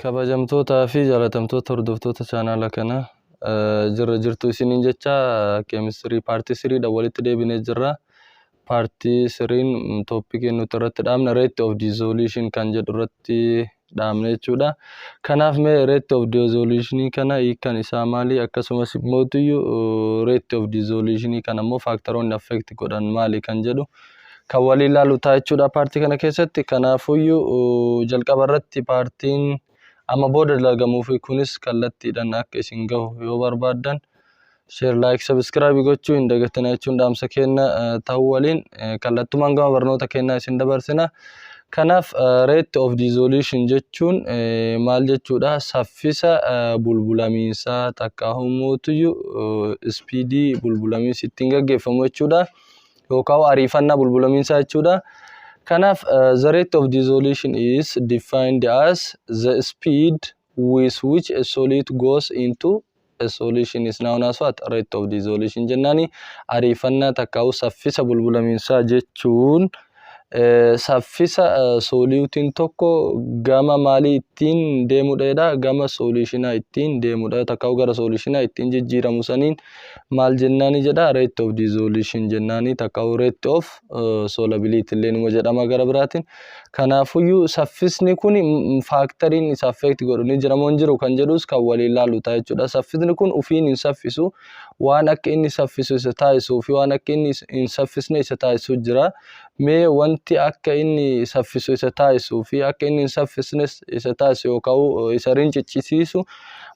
Kabajamtootaa fi jaalatamtoota hordoftoota chaanaala kanaa jirra jirtu isiniin jecha keemistirii paartii siriidha walitti deebinee jirra. Paartii siriin tooppikiin nuti irratti dhaabne rate of dissolution kan jedhu irratti dhaabne jechuudha. Kanaaf mee rate of dissolution kana hiikkaan isaa maali? Akkasumas immoo rate of dissolution kana immoo faaktaroonni affect godhan maali kan jedhu kan waliin ilaallu ta'a jechuudha paartii kana keessatti. Kanaafuyyuu jalqaba irratti paartiin amma booda dalagamuuf kunis kallattiidhaan akka isin gahu yoo barbaaddan share like subscribe gochuu hin dagatinaa jechuun dhaamsa kenna ta'uu waliin kallattumaan gama barnoota kennaa isin dabarsina. Kanaaf rate of dissolution jechuun maal jechuudha? Saffisa bulbulamiinsaa takka hummuutuyyuu speedii bulbulamiinsi ittiin gaggeeffamu jechuudha. Yookaan ariifannaa bulbulamiinsaa jechuudha. Kanaf, the rate of dissolution is defined as the speed with which a solid goes into a solution is known as what? Rate of dissolution jennani. Ariifannaa takkaa'u saffisa bulbulamiinsaa jechuun saffisa sooliutiin tokko gama maalii ittiin deemudha? Gama solutionaa ittiin deemudha. Takkaa'u gara solutionaa ittiin jijjiiramu saniin maal jennaani jedha? Rate of dissolution jennaani. Takkaa'u rate of solubility illee numa jedhama gara biraatiin. Kanaafuyyuu saffisni kun faaktariin isa affect godhu ni jira moo hin jiru kan jedhus kan waliin ilaallu ta'a jechuudha. Saffisni kun ufiin hin saffisu, waan akka inni saffisu isa taasisuu fi waan akka inni hin saffisne isa taasisu jira. Mee wanti akka inni saffisu isa taasisuu fi akka inni hin saffisne isa taasisu yookaan isa rinciccisiisu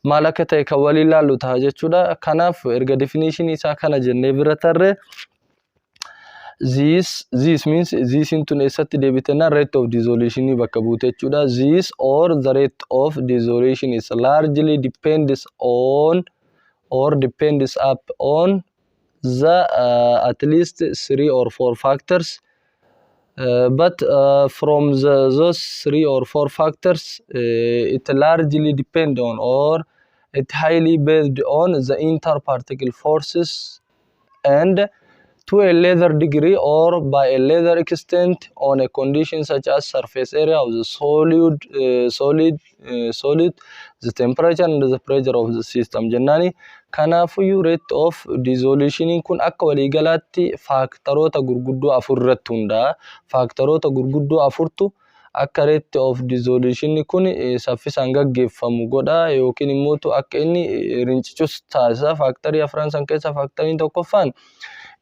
maal akka ta'e kan waliin ilaallu ta'a jechuudha. Kanaaf erga definition isaa kana jennee bira tarree this means this into eessatti deebitannaan rate of dissolution bakka buute jechuudha. This or the rate of dissolution is largely depends on or depends upon the at least 3 or 4 factors. But from those 3 or 4 factors, it largely depend on or it highly based on the interparticle forces and to a lesser degree or by a lesser extent on a condition such as surface area of the solid, the temperature and the pressure of the system jennani. Kanaafuyyuu rate of dissolution kun akka waliigalaatti faaktaroota gurguddoo afur irratti hundaa'a. Faaktaroota gurguddoo afurtu akka rate of dissolution kun saffisaan gaggeeffamu godha yookiin immoo akka inni rincichus taasisa. Faaktarii afran san keessa faaktariin tokkoffaan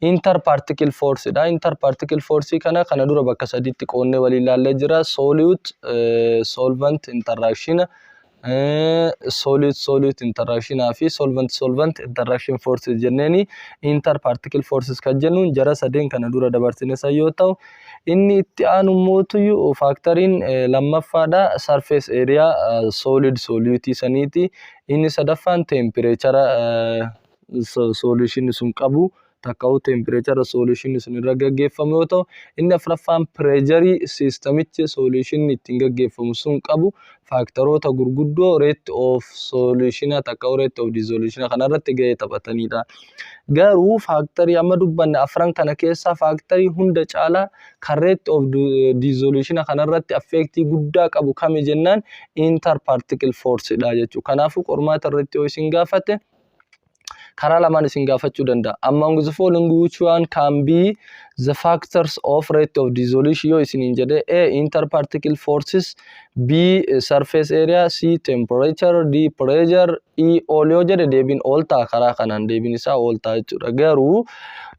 interparticle force dha. Interparticle force kana dura bakka sadiitti qoonnee waliin ilaallee jira. Solute solvent interaction, solid interaction fi solvent interaction forces jenneeni. Interparticle forces kan jennuun jara sadeen kana dura dabarsine san yoo ta'u, inni itti aanu mootuyyuu faaktariin lammaffaadha surface area solid solidity saniiti. Inni sadaffaan temperature solution sun qabu takkaa'u temperature solution sun irra gaggeeffamu yoo ta'u, inni afuraffaan pressure systemichi solution ittiin gaggeeffamu sun qabu faaktaroota gurguddoo rate of solution takkaa'u rate of dissolution kanarratti gahee taphatanidha. Garuu faaktarii amma dubbanne afran kana keessaa faaktarii hunda caalaa kan rate of dissolution kanarratti affectii guddaa qabu kami jennaan interparticle force dha jechuudha. Kanaafuu qormaata irratti yoo isin gaafate karaa lamaan isin gaafachuu danda'a. Among the following which one can be the factors of rate of dissolution yoo isiniin jedhe A. Interparticle forces, B. Surface area, C. Temperature, D. Pressure, E. All yoo jedhe deebiin all ta'a. Karaa kanaan deebiin isaa all ta'a jechuudha. Garuu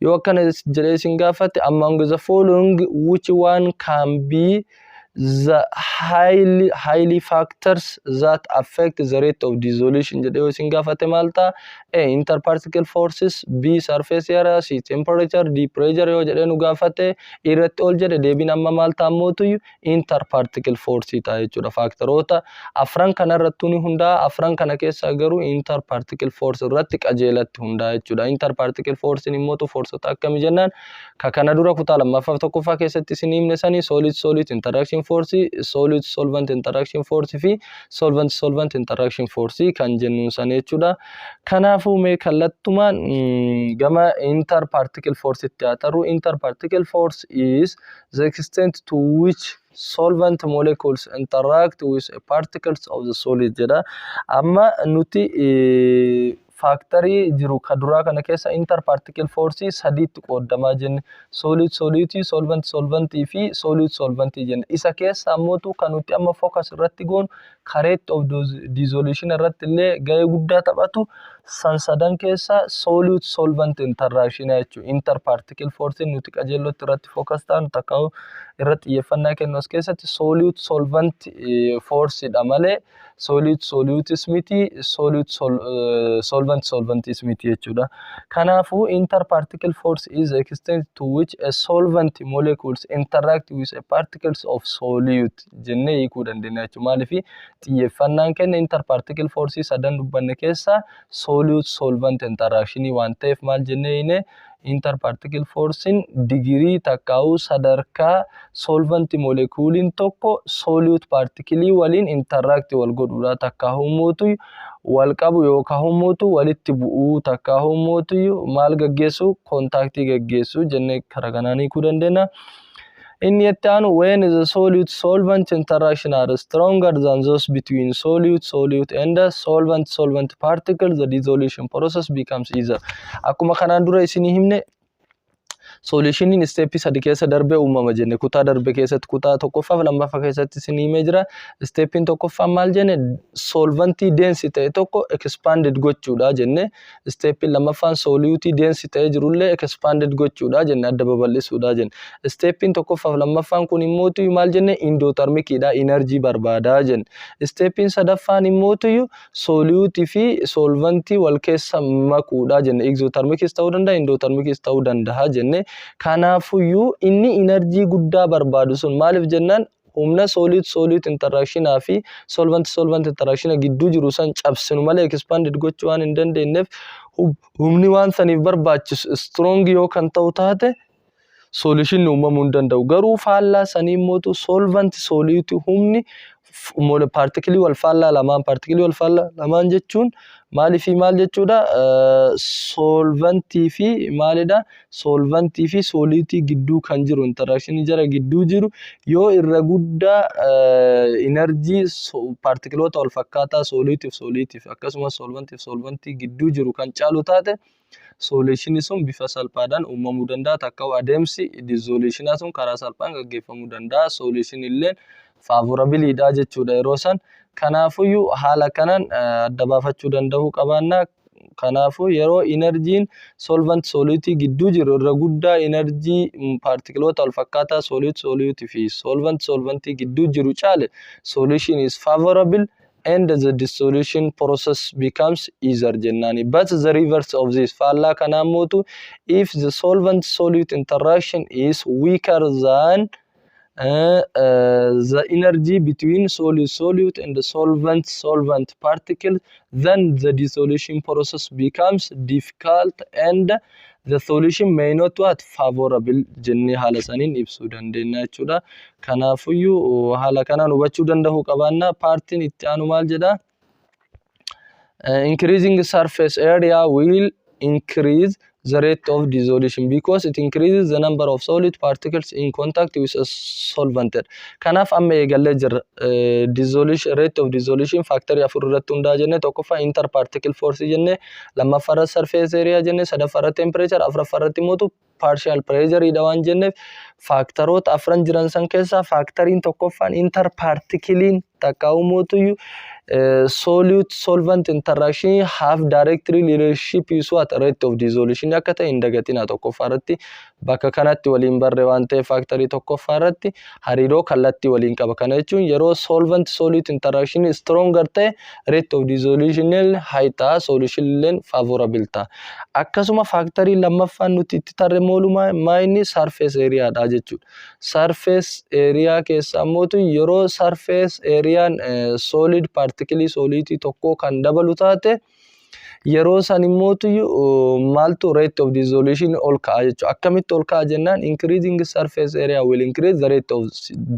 yoo akkana jedhee isin gaafate among the following which one can be the highly factors that affect the rate of dissolution jedhee yoo isin gaafate maal ta'a? A. Interparticle forces, B. Surface area, C. Temperature, D. Pressure yoo jedhee nu gaafate irratti ol jedhe deebiin amma maal ta'a mootuyyuu interparticle force ta'a jechuudha. Faaktaroota afran kana irratti ni hundaa'a. Afran kana keessaa garuu interparticle force irratti qajeelatti hundaa'a jechuudha. Interparticle force immoo forceota akkamii jennaan? Kana dura kutaa lammaffaaf tokkoffaa keessatti isin himne sanii solid interaction force, solid solvent interaction force fi solvent solvent interaction force kan jennu san jechuudha. Kanaafuu mee kallattumaan gama interparticle force itti haa tarru. Interparticle force is the extent to which solvent molecules interact with particles of the solid jedha. Amma nuti factory jiru kadura kana keessa interparticle force sadiitti qoodamaa jenne solid solidity solvent solventii fi solid solventii jenne. Isa keessa ammoo kan nuti amma focus irratti goonu rate of dissolution irratti illee gahee guddaa taphatu san sadan keessa solid solvent interaction jechuudha. Interparticle force nuti qajeellotti irratti focus taanu takka irratti xiyyeeffannaa kennu as keessatti solid solvent force dha malee solid solutis miti solid solvent solventis miti jechuudha. Kanaafuu interparticle force is the extent to which a solvent molecules interact with a particles of solute jennee hiikuu dandeenya jechuudha. Maaliif xiyyeeffannaan kenna interparticle force sadan dubbanne keessa solid solvent interaction waan ta'eef maal jennee interparticle force degree takkaa'u sadarkaa solvent moleculein tokko solute particle waliin interact wal godhuudha. Takkaa'u mootu wal qabu yookaan mootu walitti bu'uu takkaa'u mootu maal gaggeessu contact gaggeessu jennee karaa kanaan hiikuu dandeenya. Inni itti aanu when the solute solvent interaction are stronger than those between solute and solvent solvent particles, the dissolution process becomes easier. Akkuma kanaan dura isinii himne solutionin step sadi keessa darbe uumama jenne kutaa darbe keessatti kutaa tokkoffaa fi lammaffaa keessatti isinii himee jira. Stepin tokkoffaa maal jenne solventii dense ta'e tokko expanded gochuudha jenne. Stepin lammaffaan solute dense ta'e jirullee expanded gochuudha jenne adda babal'isuudha jenne. Stepin tokkoffaa fi lammaffaan kun immootu maal jenne endothermicdha energy barbaadaa jenne. Stepin sadaffaan immootu solute fi solventii wal keessa makuudha jenne. Exothermicis ta'uu danda'a endothermicis ta'uu danda'a jenne. Kanaafuyyuu inni energy guddaa barbaadu sun maaliif jennaan humna solid interaction fi solvent interaction gidduu jiru san cabsinu malee expanded gochuu waan hin dandeenyeef humni waan saniif barbaachisu strong yoo kan ta'u taate solution uumamuu hin danda'u. Garuu faallaa sanii mootu solvent solid humni particle wal faallaa lamaan jechuun maaliif maal jechuudha solventii fi maalidha solventii fi solidity gidduu kan jiru interaction jara gidduu jiru yoo irra guddaa energy particuloota wal fakkaataa solidity akkasumas solventii gidduu jiru kan caalu taate solution sun bifa salphaadhaan uumamuu danda'a. Takka adeemsi dissolution sun karaa salphaan gaggeeffamuu danda'a. Solution illee favorably dha jechuudha yeroo san. Kanaafuyyuu haala kanaan adda baafachuu danda'uu qabaanna. Kanaafuu yeroo energy solvent solidity gidduu jiru irra guddaa energy particuloota wal fakkaataa solidity fi solventii gidduu jiru caale solution is favorable and the dissolution process becomes easier jennani. But the reverse of this faallaa kanaan mootu if the solvent solute interaction is weaker than the energy between solute and the solvent particle, then the dissolution process becomes difficult and the solution may not be favorable jennee haala saniin ibsuu dandeenya jechuudha. Kanaafuyyuu haala kanaan hubachuu danda'uu qabaanna. Paartiin itti aanu maal jedha? Increasing surface area will increase the rate of dissolution because it increases the number of solid particles in contact with a solvent. Kanaaf amma eegallee jirra dissolution rate of dissolution factor afur irratti hundaa jenne tokkoffaa interparticle force jenne lammaffaa surface area jenne sadaffaa temperature afuraffaa mootu partial pressure dha waan jenneef faaktaroota afran jiran san keessaa faaktoriin tokkoffaan interparticlein takkaa'u mootu solvent interaction have direct relationship isu at rate of dissolution akka ta'e indagatina tokkoffaa irratti bakka kanatti waliin barre waan ta'e factory tokkoffaa irratti hariiroo kallattii waliin qaba. Kana jechuun yeroo solvent solute interaction stronger ta'e rate of dissolution high ta'a solution illeen favorable ta'a. Akkasuma factory lammaffaan nuti itti tarre moolumaa inni surface area dha jechuudha. Surface area keessaa mootu yeroo surface areaan solid particle solidity tokko kan dabalu taate yeroo san immootu maaltu rate of dissolution ol ka'a jechuudha. Akkamitti ol ka'a jennaan increasing surface area will increase the rate of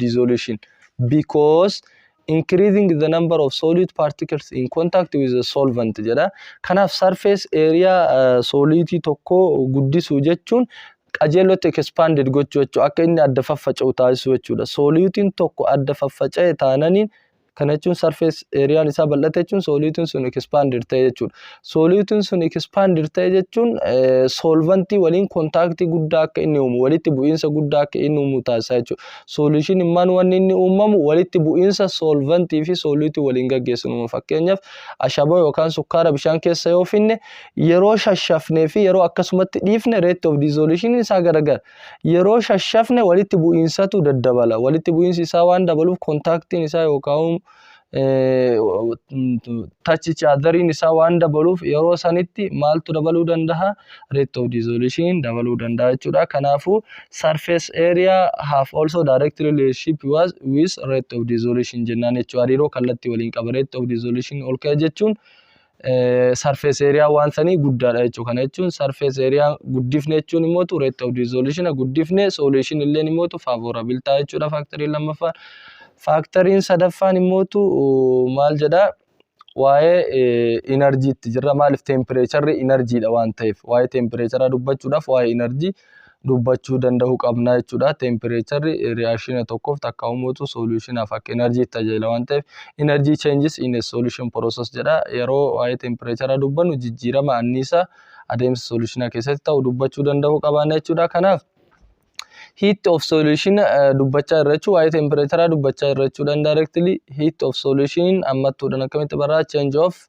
dissolution. because increasing the number of solute particles in contact with the solvent jedha. Kanaaf surface area solute tokko guddisuu jechuun qajeellotti expanded gochuu jechuudha. Akka inni adda faffaca'u taasisuu jechuudha. Solutiin tokko adda faffaca'e taananiin kana jechuun surface area isaa bal'ate jechuun solutiin sun expanded ta'e jechuudha. Solutiin sun expanded ta'e jechuun solventii waliin kontaaktii guddaa akka inni uumu, walitti bu'iinsa guddaa akka inni uumu taasisa jechuudha. Solution immaan wanni inni uumamu walitti bu'iinsa solventii fi solutii waliin gaggeessuun uuma. Fakkeenyaaf ashaboo yookaan sukkaara bishaan keessa yoo finne yeroo shashafnee fi yeroo akkasumatti dhiifne rate of dissolution isaa garagara. Yeroo shashafne walitti bu'iinsatu daddabala. Walitti bu'iinsi isaa waan dabaluuf kontaaktiin isaa yookaan touch each otheriin isaa waan dabaluuf yeroo sanitti maaltu dabaluu danda'a? Rate of dissolution dabaluu danda'a jechuudha. Kanaafuu surface area have also direct relationship with rate of dissolution jennaan jechuudha. Hariiroo kallattii waliin qaba. Rate of dissolution ol ka'e jechuun surface area waan sanii guddaadha jechuudha. Kana jechuun surface area guddifne jechuun immoo rate of dissolution guddifne solution illee immoo favorable ta'a jechuudha. Factory lammaffaan. Factory sadaffaan immoo maal jedha? Waa'ee energy itti jirra. Maaliif temperature energy dha waan ta'eef waa'ee temperature dubbachuudhaaf waa'ee energy dubbachuu danda'uu qabna jechuudha. Temperature reaction tokkoof takka uummatu solutionaaf akka energy tajaajila waan ta'eef energy changes in a solution process jedha. Yeroo waa'ee temperature dubbannu jijjiirama anniisaa adeemsa solution keessatti ta'u dubbachuu danda'uu qabna jechuudha. Kanaaf heat of solution dubbachaa irra jechuun waa'ee temperature dubbachaa irra jechuudha. Directly heat of solution ammattuudhaan akkamitti barraa change of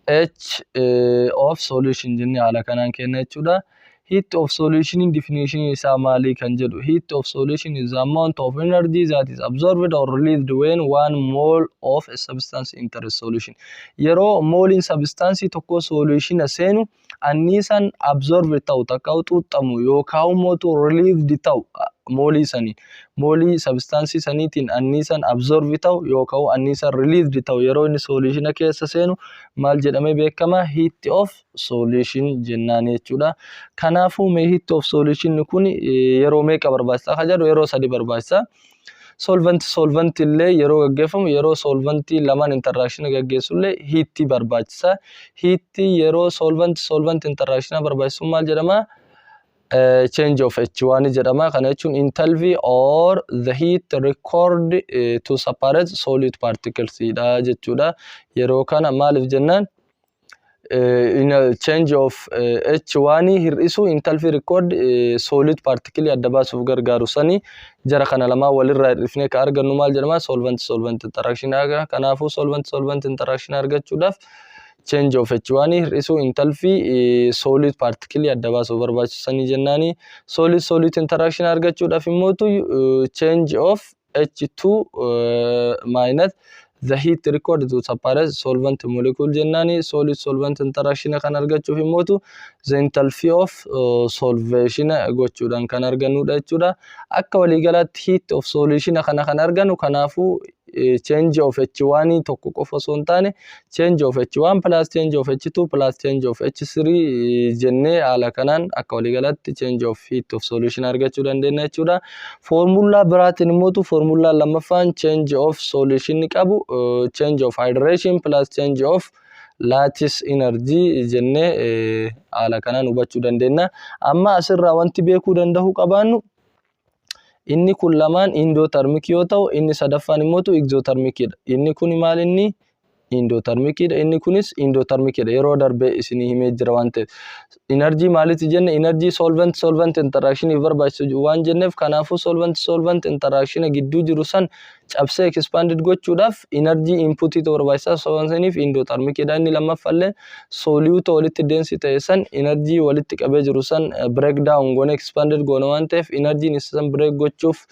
H of solution jennee haala kanaan kenna jechuudha. Heat of solution in definition isaa maali kan jedhu? Heat of solution is the amount of energy that is absorbed or released when 1 mole of a substance enters solution. Yeroo mole in substance tokko solution seenu anniisaan absorb ta'u takka xuuxamu yookaan immoo released ta'u molii sanii molii substance saniitiin anniisaan absorb ta'u yookaan anniisaan released ta'u yeroo inni solution keessa seenu maal jedhamee beekama? Heat of solution jennaan jechuudha. Kanaafuu heat of solution kun yeroo meeqa barbaachisa? Kan jedhu yeroo 3 barbaachisa. Solvent illee yeroo gaggeeffamu yeroo solventii lamaan interaction gaggeessu illee heat barbaachisa. Heat yeroo solvent interaction barbaachisu maal jedhama? Change of H1 jedhama. Kana jechuun enthalpy or the heat required to separate solute particles dha jechuudha. Yeroo kana maaliif jennaan in a change of H1 hir'isu enthalpy required solute particle adda baasuuf gargaaru sanii jara kana lama walirraa hir'ifnee ka argannu maal jedhama? Solvent interaction aga. Kanaafuu solvent interaction argachuudhaaf change of H1 hir'isu enthalpy solute particle adda baasuuf barbaachisanii jennaani. Solute interaction argachuudhaaf immoo change of H2 minus the heat required to separate solvent molecule jennani. Solvent interaction kan argachuuf immoo the enthalpy of solvation gochuudhaan kan argannudha jechuudha. Akka waliigalaatti heat of solution kana kan argannu kanaafuu change of H1 tokko qofa osoo hin taane change of H1 plus change of H2 plus change of H3 jennee haala kanaan akka waliigalaatti change of heat of solution argachuu dandeenya jechuudha. Formula biraatiin immoo formula lammaffaan change of solution qabu change of hydration plus change of lattice energy jennee haala kanaan hubachuu dandeenya. Amma asirraa wanti beekuu danda'u qabaannu inni kun lamaan endothermic yoo ta'u inni sadaffaan immoo exothermic dha. Inni kun maal inni endothermic dha. Inni kunis endothermic dha. Yeroo darbe isinii himee jira waan ta'eef energy maalitti jenne energy solvent interaction barbaachisu waan jenneef kanaafuu solvent interaction gidduu jiru san cabsee expanded gochuudhaaf energy input itti barbaachisa saniif endothermic dha. Inni lammaffallee solute walitti dense ta'e san energy walitti qabee jiru san breakdown goone expanded goone waan ta'eef energy isa san break gochuuf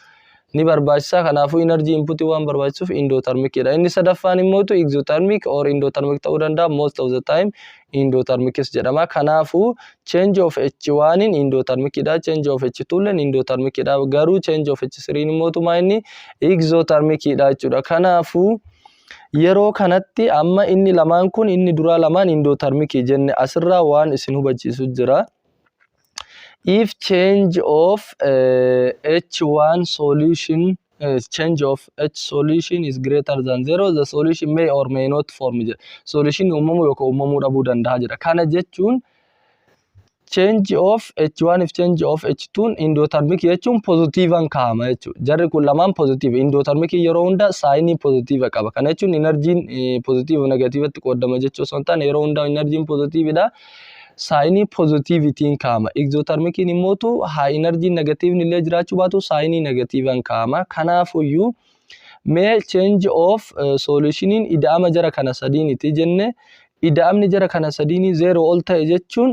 ni barbaachisa. Kanaafuu energy input waan barbaachisuuf endothermic dha. Inni sadaffaan immoo exothermic or endothermic ta'uu danda'a. Most of the time endothermic jedhama. Kanaafuu change of H1 endothermic dha. Change of H2 endothermic dha. Garuu change of H3 immoo inni exothermic dha jechuudha. Kanaafuu yeroo kanatti amma inni lamaan kun inni dura lamaan endothermic jenne asirraa waan isin hubachiisu jira. If change of H1 solution change of H solution is greater than 0, the solution may or may not form. Solution uumamu yookaan uumamuu dhabuu danda'a jedha. Kana jechuun change of H1 if change of H2 endothermic jechuun positiivan kaa'ama jechuudha. Jarri kun lamaan positive. Endothermic yeroo hunda saayinii positive qaba. Kana jechuun energiin positive negatiivatti qoodama jechuu osoo hin taane yeroo hunda energiin positiveidha. Saayinii positivitiin kaa'ama. Exothermicin immoo haa energiin negatiivni illee jiraachuu baatu saayinii negatiivan kaa'ama. Kanaafuyyuu mee change of solutioniin ida'ama jara kana sadiiniti jenne ida'amni jara kana sadiinii 0 ol ta'e jechuun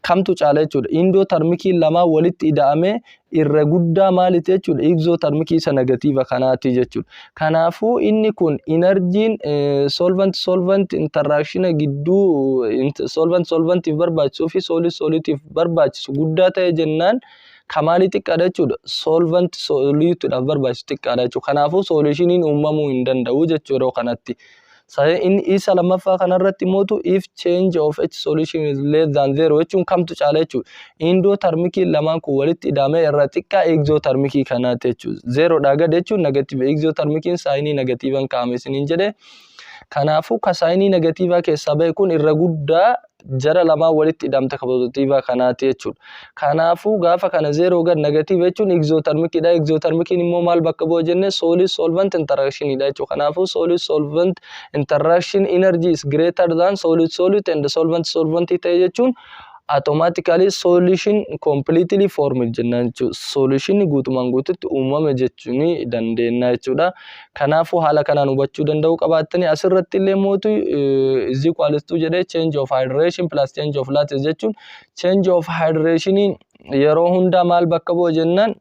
kamtu caala jechuudha. Endothermikiin lamaa walitti ida'ame irra guddaa maaliti jechuudha. Exothermikii isa negatiiva kanaati jechuudha. Kanaafuu inni kun energiin solvent interaction gidduu solventiif barbaachisuu fi solutiif barbaachisu guddaa ta'e jennaan kamaali xiqqaadha jechuudha. Solvent solutiidhaaf barbaachisu xiqqaadha jechuudha. Kanaafuu solutioniin uumamuu hin danda'u jechuudha kanatti. Isa lammaffaa kanarratti immoo if change of H solution is less than 0 jechuun kamtu caala jechuudha. Endothermikiin lamaan kun walitti ida'amee irra xiqqaa exothermikii kanaati jechuudha. 0 dhaa gad jechuun negative. Exothermikiin saayinii negatiivan kaa'ame isiniin jedhe. Kanaafuu ka saayinii negatiivaa keessaa bahe kun irra guddaa jara lamaan walitti ida'amte positiivaa kanaati jechuudha. Kanaafuu gaafa kana 0 gad negatiiva jechuun exothermikidha. Exothermikiin immoo maal bakka bu'a jenne solid solvent interactionidha jechuudha. Kanaafuu solid solvent interaction energy is greater than solid and solvent ta'e jechuun automatically solution completely formed jennaan jechuudha. Solution guutumaan guututti uumame jechuun dandeenya jechuudha. Kanaafuu haala kanaan hubachuu danda'uu qabaattanii asirratti illee mootu is equal to jedhee change of hydration plus change of lattice jechuun change of hydration yeroo hundaa maal bakka bu'a jennaan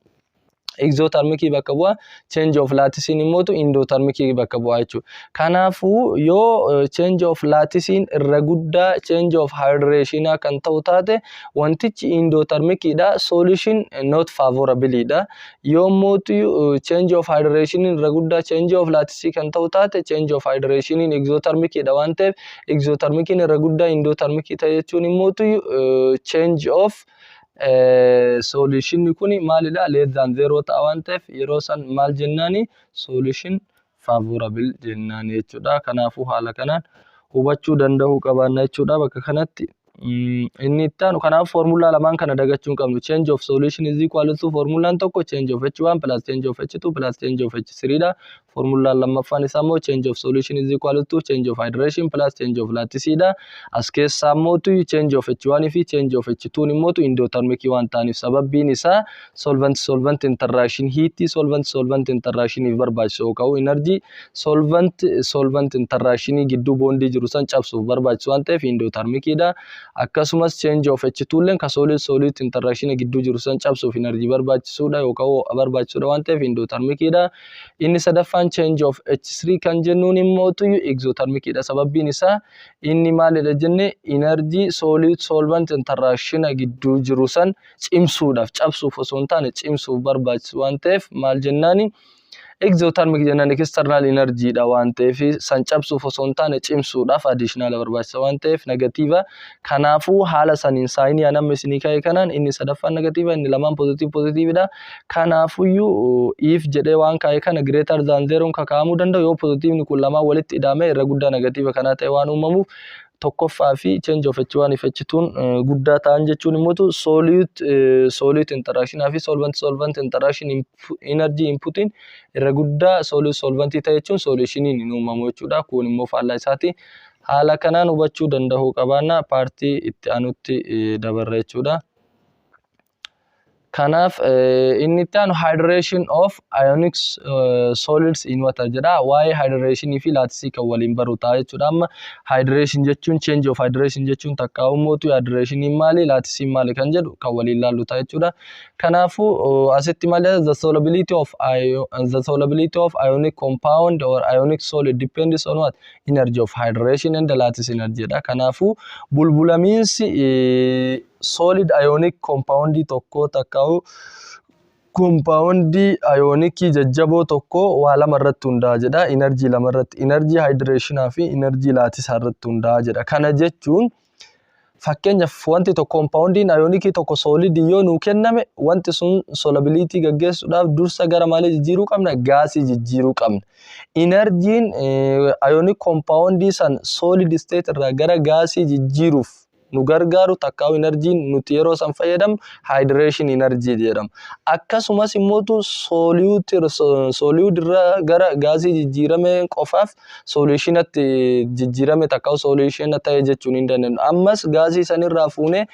exothermikii bakka bu'a. Change of latticein immoo endothermikii bakka bu'a jechuudha. Kanaafuu yoo change of latticein irra guddaa change of hydration kan ta'u taate wantichi endothermikidha. Solution not favorableidha. Yoo immoo change of hydration irra guddaa change of lattice kan ta'u taate change of hydration exothermikidha waan ta'eef exothermikiin irra guddaa endothermikii ta'e jechuun immoo change of solution kuni maalidha less than 0 ta'a waan ta'eef yeroo san maal jennaani solution favorable jennaani jechuudha. Kanaafuu haala kanaan hubachuu danda'uu qabaanna jechuudha bakka kanatti. Inni itti aanu kanaaf formula lamaan kana dagachuu hin qabnu. Change of solution is equal to formulaan tokko change of H1 plus change of H2 plus change of H3 dha. Formulaan lammaffaan isaa immoo change of solution is equal to change of hydration plus change of lattice dha. As keessaa immoo change of H1 fi change of H2 immoo endothermic waan ta'aniif sababbiin isaa solvent interaction heat solvent interaction if barbaachisu ka'u energy solvent interaction gidduu bondii jiru san cabsuuf barbaachisu waan ta'eef endothermic dha. Akkasumas change of H2 leen ka solid interaction gidduu jiru san cabsuuf energy barbaachisuudha yookaan barbaachisuudha waan ta'eef endothermikidha. Inni sadaffaan change of H3 kan jennuun immoo exothermikidha. Sababbiin isaa inni maalidha jenne energy solvent interaction gidduu jiru san cimsuudhaaf cabsuuf osoo hin taane cimsuuf barbaachisu waan ta'eef maal jennaani exothermic jennaan external energy dha waan ta'eef san cabsuuf osoo hin taane cimsuudhaaf additional barbaachisa waan ta'eef negatiiva. Kanaafuu haala saniin saayinii anamma isinii kaa'e kanaan inni sadaffaan negatiiva inni lamaan positiividha. Kanaafuyyuu if jedhee waan kaa'e kana greater than 0 kaa'amuu danda'u yoo positiivni kun lamaan walitti ida'ame irra guddaa negatiiva kanaa ta'e waan uumamuuf tokkoffaa fi change of H1 if H2 guddaa ta'an jechuun immoo solid interaction fi solvent interaction energy inputin irra guddaa solvent ta'e jechuun solutioniin hin uumamu jechuudha. Kun immoo faallaa isaati. Haala kanaan hubachuu danda'uu qabaanna paartii itti aanutti dabarra jechuudha. Kanaaf inni itti aanu hydration of ionic solids in water jedha. Waa'ee hydration fi lattice kan waliin baru ta'a jechuudha. Amma hydration jechuun change of hydration jechuun takkaa'u mootu hydration maali lattice maali kan jedhu kan waliin laallu ta'a jechuudha. Kanaafuu asitti malee the solubility of ionic compound or ionic solid depends on what energy of hydration and the lattice energy jedha. Kanaafuu bulbulamiinsi solid ionic compound tokko takkaa'u compound ionic jajjaboo tokko waa lama irratti hundaa'a jedha. Energy lama irratti energy hydration fi energy lattice irratti hundaa'a jedha. Kana jechuun Fakkeenyaaf wanti tokko compoundiin ioniikii tokko solidii yoo nuu kenname wanti sun solubility gaggeessuudhaaf dursa gara maalii jijjiiruu qabna? Gaasii jijjiiruu qabna. Enerjiin ionic compoundii san solid state irraa gara gaasii jijjiiruuf nu gargaaru takkaa'u enerjiin nuti yeroo san fayyadamnu hydration energy jedhama. Akkasumas immoo solute irraa gara gaasii jijjiirame qofaaf solutionatti jijjiirame takkaa'u solution ta'e jechuun hin dandeenyu. Ammas gaasii sanirraa fuunee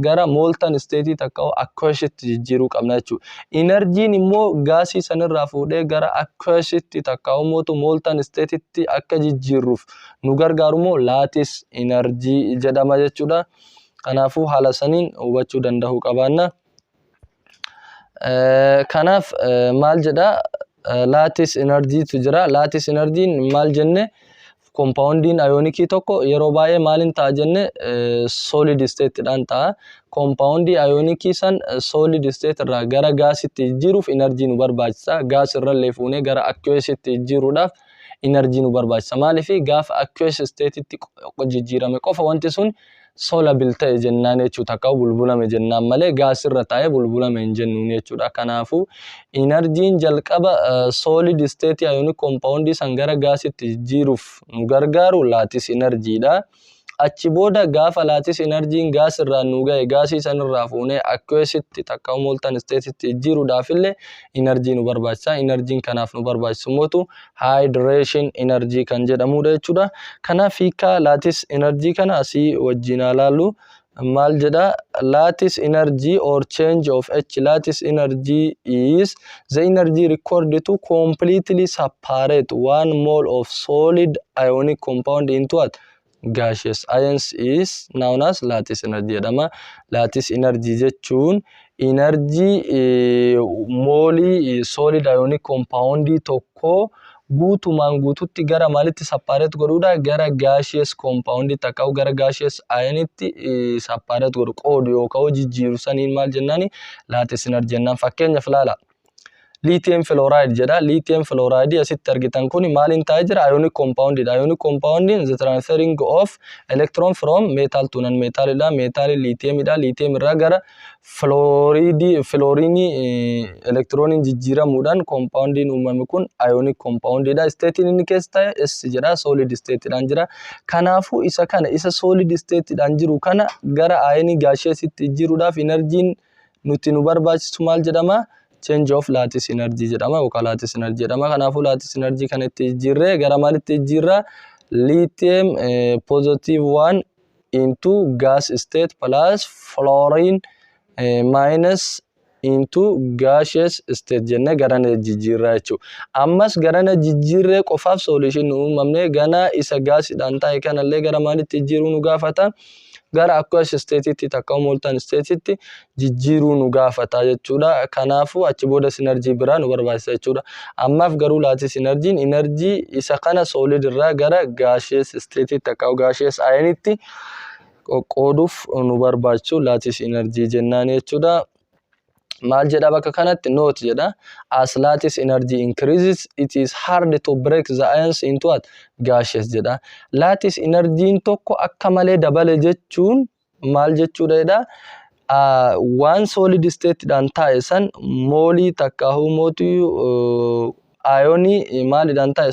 gara molten state takkaa'u aqueous jijjiiruu qabna jechuudha. Enerjiin immoo gaasii sanirraa fuudhee gara aqueous takkaa'u molten state akka jijjiirruuf nu gargaaru immoo lattice energy jedhama jechuudha. Kanaafuu haala saniin hubachuu danda'uu qabaanna. Kanaaf maal jedha lattice energy tu jira. Lattice energy maal jenne compoundiin ioniikii tokko yeroo baay'ee maalin ta'a jenne solid state dhaan ta'a. Compoundii ioniikii san solid state irraa gara gaasitti jijjiiruuf energy nu barbaachisa. Gaas irrallee fuunee gara aqueousitti jijjiiruudhaaf energy nu barbaachisa. Maaliif gaafa aqueous state'itti jijjiirame qofa wanti sun soluble ta'e jennaan jechuudha. Takka bulbulame jennaan malee gaas irra taa'ee bulbulame hin jennuun jechuudha. Kanaafuu enerjiin jalqaba solid state ionic compoundii san gara gaasitti jijjiiruuf nu gargaaru lattice energy dha. Achi booda gaafa lattice enerjiin gaas irraa nu ga'e gaasii sanirraa fuunee aqueousitti takka molten state'itti jijjiiruudhaaf illee energy nu barbaachisa. Enerjiin kanaaf nu barbaachisu mootu hydration energy kan jedhamudha jechuudha. Kanaaf hiika lattice energy kana asii wajjin ilaallu maal jedha lattice energy or change of H lattice energy is the energy required to completely separate 1 mole of solid ionic compound into what? Gaseous ions is known as lattice energy jedhama. Lattice energy jechuun energy moolii solid ionic compoundii tokko guutumaan guututti gara maalitti separate godhuudha? Gara gaseous compoundii takkaa'u gara gaseous ionitti separate godhu qoodu yookaan jijjiiru saniin maal jennaani lattice energy jennaan. Fakkeenyaaf ilaala. Lithium fluoride jedha. Lithium fluoride asitti argitan kun maalin ta'ee jira? Ionic compound dha. Ionic compound the transferring of electron from metal to non-metal dha. Metal lithium dha. Lithium irraa gara fluorine electronin jijjiiramuudhaan compoundin uumame kun ionic compound dha. State inni keessa ta'e S jedha. Solid state dhaan jira. Kanaafuu isa kana isa solid state dhaan jiru kana gara ionic gaseousitti jijjiiruudhaaf energiin nuti nu barbaachisu maal jedhama? Change of lattice energy jedhama yookaan lattice energy jedhama. Kanaafuu lattice energy kana itti jijjiirree gara maalitti jijjiirra? Lithium positive 1 into gas state plus fluorine minus into gaseous state jenne garana jijjiirraa jechuudha. Ammas garana jijjiirree qofaaf solution uumamne gana isa gaasiidhaan ta'e kanallee gara maalitti jijjiiruu nu gaafata? Gara aqueous state'itti takka molten state'itti jijjiiruu nu gaafata jechuudha. Kanaafuu achi booda energy biraa nu barbaachisa jechuudha. Ammaaf garuu lattice energy isa kana solid irraa gara gaseous state'itti takka gaseous ionitti qooduuf nu barbaachisu lattice energy jennaan jechuudha. Maal jedha bakka kanatti? Note jedha. As lattice energy increases, it is hard to break the ions into what? Gaseous jedha. Lattice energy tokko akka malee dabale jechuun maal jechuudha jedha? Waan solid state dhaan taa'e san moolii takka mootii ioni maalidhaan ta'e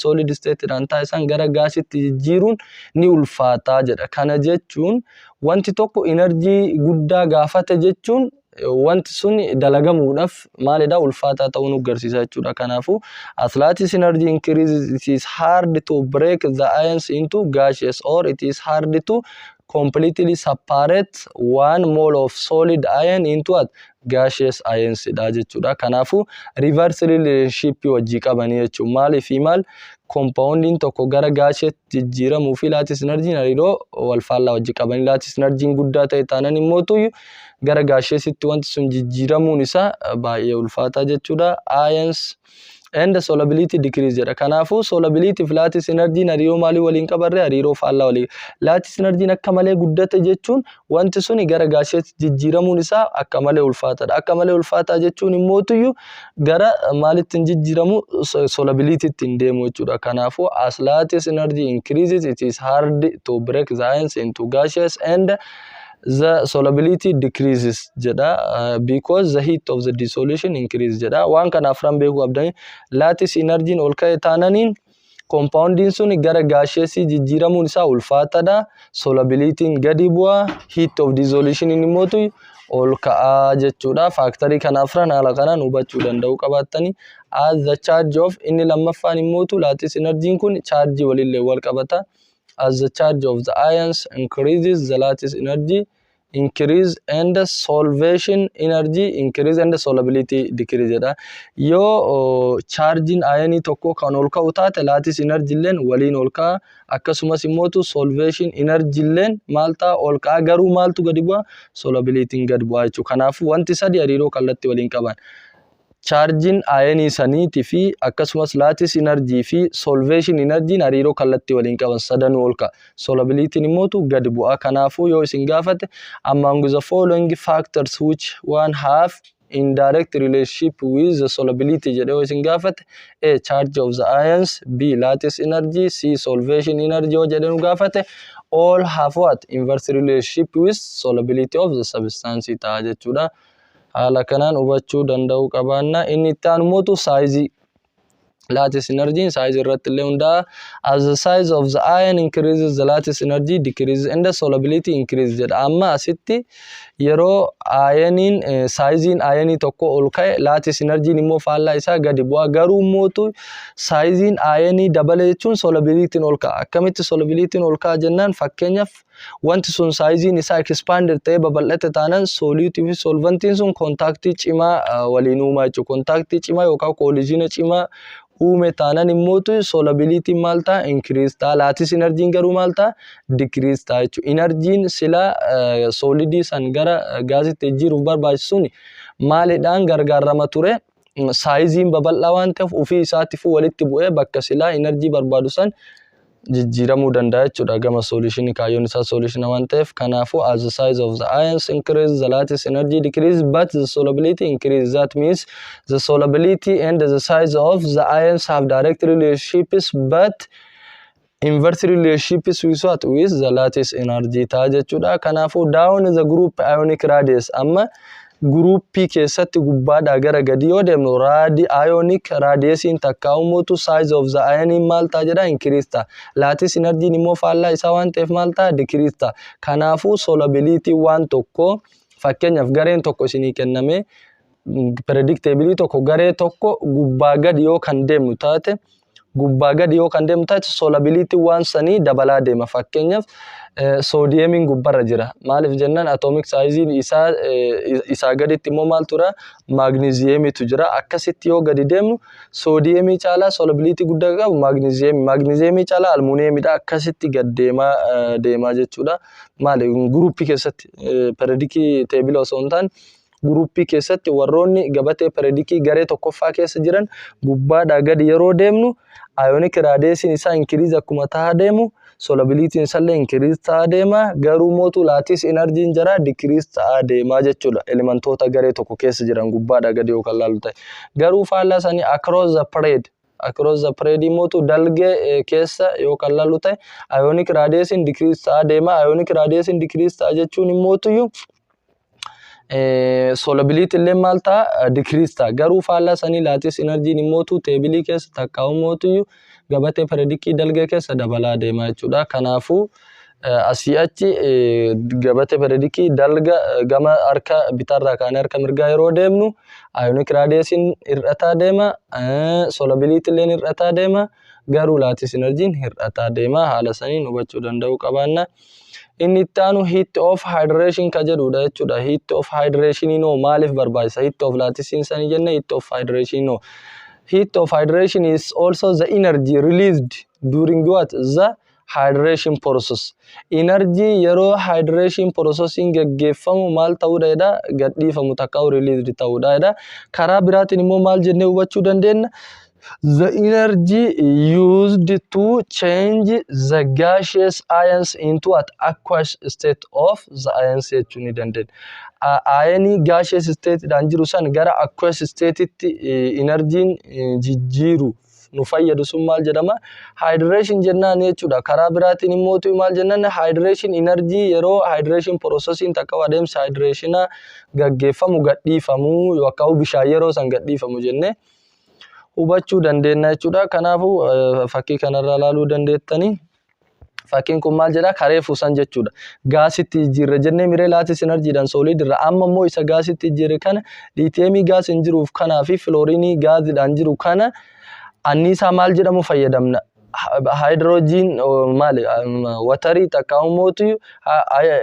solid state dhaan ta'e san gara gaasitti jijjiiruun ni ulfaata jedha. Kana jechuun wanti tokko energy guddaa gaafate jechuun wanti sun dalagamuudhaaf maalidha ulfaataa ta'uu nu agarsiisa jechuudha. Kanaafuu as lattice energy increases, it is hard to break the ions into gaseous or it is hard to completely separate 1 mole of solid ion into what? Gaseous ions dha jechuudha. Kanaafuu reverse relationship wajjii qabanii jechuudha. Maaliif maal compoundin tokko gara gaseetti jijjiiramuu fi lattice energy hariiroo wal faallaa wajjii qabanii lattice energy guddaa ta'e taanaan immoo gara gaseessitti wanti sun jijjiiramuun isaa baay'ee ulfaataa jechuudha. Ions and solubility decrease jedha. Kanaafuu solubility fi lattice energy hariiroo maalii waliin qabarre hariiroo faallaa waliin. Lattice energy akka malee guddate jechuun wanti suni gara gaasheetti jijjiiramuun isaa akka malee ulfaataadha. Akka malee ulfaataa jechuun immoo gara maalitti hin jijjiiramu solubility ittiin deemu jechuudha. Kanaafuu as lattice energy increases it is hard to break the ions into gaseous and the solubility decreases jedha because the heat of the dissolution increases jedha. Waan kana afran beekuu qabdanii lattice energy ol ka'e taananiin compounding sun gara gaseesii jijjiiramuun isaa ulfaataadha. Solubility gadi bu'a, heat of dissolution immoo ol ka'a jechuudha. Factory kana afran haala kanaan hubachuu danda'uu qabattanii as the charge of inni lammaffaan immoo lattice energy kun charge walillee wal qabata. As the charge of the ions increases, the lattice energy increase and the solvation energy increase and the solubility decrease jedha. Yoo charging ion tokko kan ol ka'u taate lattice energy illeen waliin ol ka'a. Akkasumas immoo solvation energy illeen maal ta'a ol ka'a. Garuu maaltu gadi bu'a? Solubility gadi bu'a jechuudha. Kanaafuu wanti sadi hariiroo kallattii waliin qaban. Charging ion saniitii fi akkasumas lattice energy fi solvation energy hariiroo kallattii waliin qaban sadanuu ol ka'a. Solubility immoo gadi bu'a. Kanaafuu yoo isin gaafate among the following factors which one have indirect relationship with the solubility jedhee yoo isin gaafate A. Charge of the ions, B. Lattice energy, C. Solvation energy yoo jedhee nu gaafate all have what? Inverse relationship with solubility of the substance ta'a jechuudha. Haala kanaan hubachuu danda'uu qabaanna. Inni itti aanu immoo size lattice energy size irratti illee hundaa'a. As the size of the ion increases, the lattice energy decreases and the solubility increases jedha. Amma asitti yeroo ioniin sizein ionii tokko ol ka'e lattice energy immoo faallaa isaa gadi bu'a. Garuu immoo sizein ionii dabale jechuun solubility ol ka'a. Akkamitti solubility ol ka'a jennaan fakkeenyaaf wanti sun sizein isaa expanded ta'ee babal'ate taanaan solute fi solvantiin sun kontaaktii cimaa waliin uumaa jechuudha. Kontaaktii cimaa yookaan collision cimaa uume taanaan immoo solubility maal ta'a increase ta'a. Lattice energy garuu maal ta'a decrease ta'a jechuudha. Energy sila solidii san gara gaasitti jijjiiruuf barbaachisuun maalidhaan gargaarama ture. Sizein babal'aa waan ta'eef ofii isaatiif walitti bu'ee bakka silaa energy barbaadu san jijjiiramuu danda'a jechuudha. Gama solution kaayyoon isaa solution waan ta'eef kanaafuu as the size of the ions increase the lattice energy decrease but the solubility increase. That means the solubility and the size of the ions have direct relationships but inverse relationships with what? With the lattice energy ta'a jechuudha. Kanaafuu down the group ionic radius amma groupii keessatti gubbaadhaa gara gadi yoo deemnu ionic radiusiin takka uummatu size of the ion maal ta'a jedha increase ta'a. Lattice energy immoo faallaa isaa waan ta'eef maal ta'a decrease ta'a. Kanaafuu solubility waan tokko fakkeenyaaf gareen tokko isinii kenname predictably tokko garee tokko gubbaa gadi yoo kan deemnu taate solubility waan sanii dabalaa deema. Fakkeenyaaf sodiyeemiin gubbarra jira. Maaliif jennaan atomic sizein isaa gaditti immoo maal tura? Magnesiyeemiitu jira. Akkasitti yoo gadi deemnu sodiyeemii caalaa solubility guddaa qabu magnesiyeemii caalaa almuuniyeemiidha. Akkasitti gad deemaa jechuudha. Maali groupii keessatti periodic table osoo hin taane groupii keessatti warroonni gabatee periodic garee tokkoffaa keessa jiran gubbaadhaa gadi yeroo deemnu ionic radiusiin isaa increase akkuma ta'a deemu solubility isallee increase ta'a deema. Garuu mootu lattice energy jara decrease ta'a deema jechuudha. Elementoota garee tokko keessa jiran gubbaadhaa gadi yoo kan laalu ta'e. Garuu faallaa sanii across the period mootu dalgee keessa yoo kan laalu ta'e ionic radiusiin decrease ta'a deema. Ionic radiusiin decrease ta'a jechuun immootu solubility illee maal ta'a decrease ta'a. Garuu faallaa sanii lattice energy immootu teebilii keessa takka immootu gabatee periodic dalgee keessa dabalaa deema jechuudha. Kanaafuu asii achi gabatee periodic dalga gama harka bitarraa kaanee harka mirgaa yeroo deemnu ionic radiusiin hir'ataa deema, solubility illee hir'ataa deema. Garuu lattice energy hir'ataa deema. Haala saniin hubachuu danda'uu qabaanna. Inni itti aanu heat of hydration ka jedhudha jechuudha. Heat of hydration noo maaliif barbaachisa? Heat of lattice sanii jenne heat of hydration noo. Heat of hydration is also the energy released during what? The hydration process. Energy yeroo hydration processing gaggeeffamu maal ta'uudha jedha? Gadhiifamu takka released ta'uudha jedha. Karaa biraatiin immoo maal jennee hubachuu dandeenya? The energy used to change the gaseous ions into an aqueous state of the ions jechuu ni dandeenya. Ayanii gaseous state dhaan jiru san gara aqueous state itti energiin jijjiiru nu fayyadu sun maal jedhama? Hydration jennaan jechuudha. Karaa biraatiin immoo maal jennaan? Hydration energy yeroo hydration processing takka adeemsa hydration gaggeeffamu gadhiifamu yookaan bishaan yeroo san gadhiifamu jennee hubachuu dandeenya jechuudha. Kanaafuu fakkii kanarraa ilaaluu dandeettanii. Fakkiin kun maal jedhaa? Karee fuusan jechuudha. Gaasitti jijjiirre jennee miree laatis enerjiidhaan soolid irra. Amma immoo isa gaasitti jijjiirre kana liitiyeemii gaas hin jiruuf kanaa fi filoorinii gaazidhaan jiru kana anniisaa maal jedhamu fayyadamna? Hydrogen maali? Watarii takka ummootu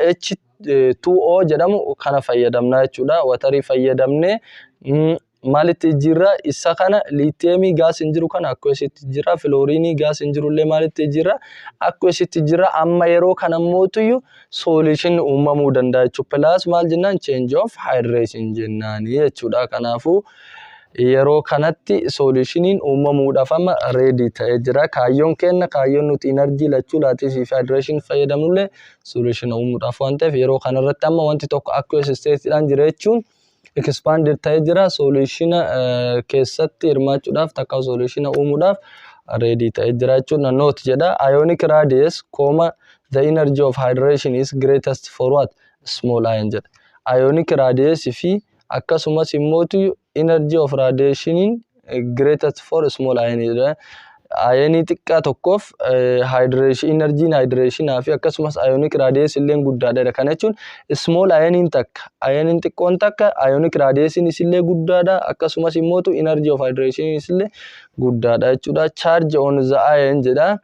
H2O jedhamu kana fayyadamna jechuudha. Watarii fayyadamnee maalitti jijjiirra? Isa kana liitiyeemii gaas hin jiru kana aqueousitti jijjiirra. Filoorinii gaas hin jirullee maalitti jijjiirra? Aqueousitti jijjiirra. Amma yeroo kana mootu solution uumamuu danda'a jechuudha. Plus maal jennaan? Change of hydration jennaani jechuudha. Kanaafuu yeroo kanatti solutioniin uumamuudhaaf amma ready ta'ee jira. Kaayyoon kenna kaayyoon nuti energy lachuu laatii fi hydration fayyadamnullee solution uumuudhaaf waan ta'eef yeroo kanarratti amma wanti tokko aqueous state'dhaan jira jechuun expanded ta'ee jira. Solution keessatti hirmaachuudhaaf takka solution uumuudhaaf ready ta'ee jira jechuudha. Note jedha ionic radius, the energy of hydration is greatest for what? Small ion jedha. Ionic radius fi akkasumas immoo energy of radiation greatest for small ion jedha. Ayanii xiqqaa tokkoof hydration energy hydration fi akkasumas ionic radius illee guddaadha. Kana jechuun small ioniin takka ioniin xiqqoon takka ionic radius illee guddaadha. Akkasumas immoo energy of hydration illee guddaadha jechuudha. Charge on the ion jedha.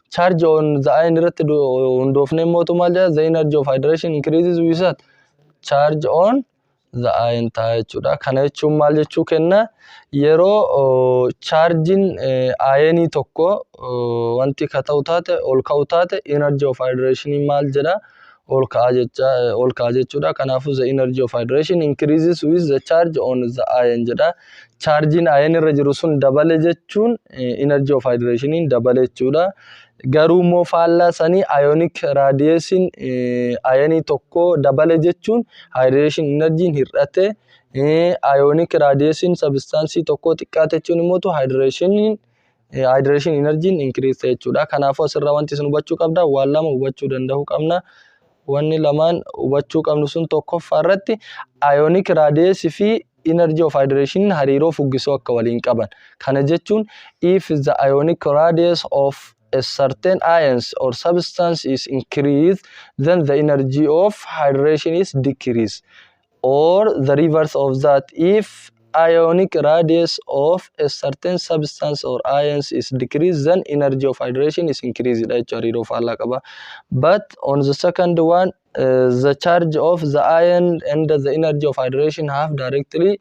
Charge on the ion irratti hundoofnee immoo maal jedha? The energy of hydration increases with that. Charge on the ion ta'a jechuudha. Kana jechuun maal jechuu kenna? Yeroo charging ionii tokko wanti ka ta'u taate ol ka'u taate energy of hydration maal jedha? Ol ka'a jechuudha. Kanaafuu the energy of hydration increases with the charge on the ion jedha. Charging ion irra jiru sun dabale jechuun energy of hydration dabale jechuudha. Garuu immoo faallaa sanii ionic radiation ionii tokko dabale jechuun hydration energy hir'ate. Ionic radiation substance tokko xiqqaate jechuun immoo hydration energy increase jechuudha. Kanaafuu asirraa wanti isin hubachuu qabda waan lama hubachuu danda'uu qabna. Wanni lamaan hubachuu qabnu sun tokkoffaa irratti ionic radius fi energy of hydration hariiroo fuggisoo akka waliin qaban. Kana jechuun if the ionic radius of a certain ions or substance is increased, then the energy of hydration is decreased. Or the reverse of that, if ionic radius of a certain substance or ions is decreased, then energy of hydration is increased. But on the second one, the charge of the ion and the energy of hydration have directly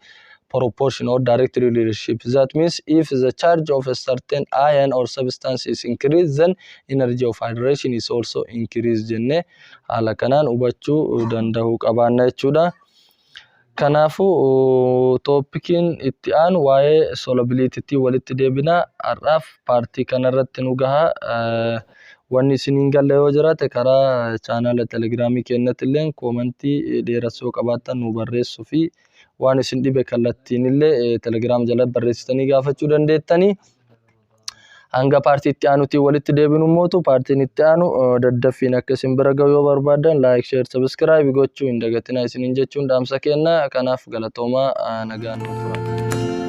proportion or direct relationship. That means if the charge of a certain ion or substance is increased, then energy of hydration is also increased jenne haala kanaan hubachuu danda'uu qabaanna jechuudha. Kanaafuu toopikiin itti aanu waa'ee solubility walitti deebina. Har'aaf paartii kanarratti nu gaha. Wanni isiniin galle yoo jiraate karaa chaanala telegiraamii keenyatti illee koomentii dheeressuu qabaattan nu barreessuu fi waan isin dhibe kallattiin illee telegiraam jala barreessitanii gaafachuu dandeettanii. Hanga paartii itti aanutti walitti deebinu mootu paartiin itti aanu daddaffiin akka isin bira ga'u yoo barbaadan like, share, subscribe gochuu hin dagatinaa isiniin jechuun dhaamsa kenna. Kanaaf galatoomaa nagaan nuuf tura.